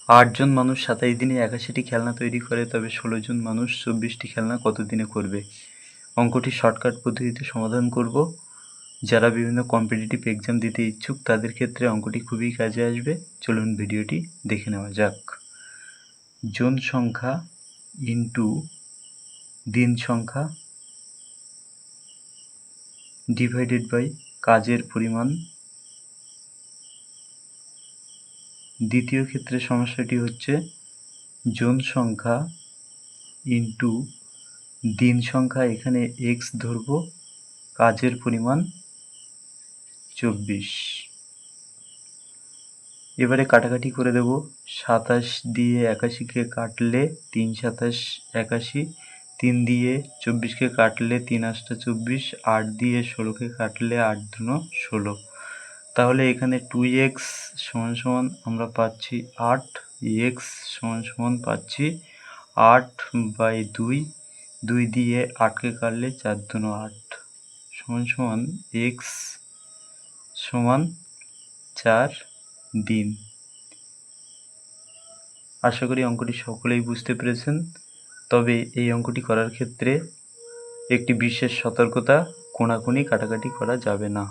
8 জন মানুষ 27 দিনে 81টি খেলনা তৈরি করে, তবে 16 জন মানুষ 24টি খেলনা কত দিনে করবে? অঙ্কটি শর্টকাট পদ্ধতিতে সমাধান করব। যারা বিভিন্ন কম্পিটিটিভ এক্সাম দিতে ইচ্ছুক তাদের ক্ষেত্রে অঙ্কটি খুবই কাজে আসবে। চলুন ভিডিওটি দেখে নেওয়া যাক। জন সংখ্যা ইন্টু দিন সংখ্যা ডিভাইডেড বাই কাজের পরিমাণ। দ্বিতীয় ক্ষেত্রে সমস্যাটি হচ্ছে জন সংখ্যা ইন্টু দিন সংখ্যা, এখানে x ধরব, কাজের পরিমাণ 24। এবারে কাটাকাটি করে দেব। 27 দিয়ে 81কে কাটলে 3 27 81, 3 দিয়ে 24কে কাটলে 3 8 24, 8 দিয়ে 16কে কাটলে 8 2 16। তাহলে এখানে 2x আমরা পাচ্ছি 8, x পাচ্ছি 8/2, 2 দিয়ে 8কে কাটলে 4 2 8 x 4 দিন। আশা করি অঙ্কটি সকলেই বুঝতে পেরেছেন। তবে এই অঙ্কটি করার ক্ষেত্রে একটি বিশেষ সতর্কতা, কোণাকুনি কাটাকাটি করা যাবে না।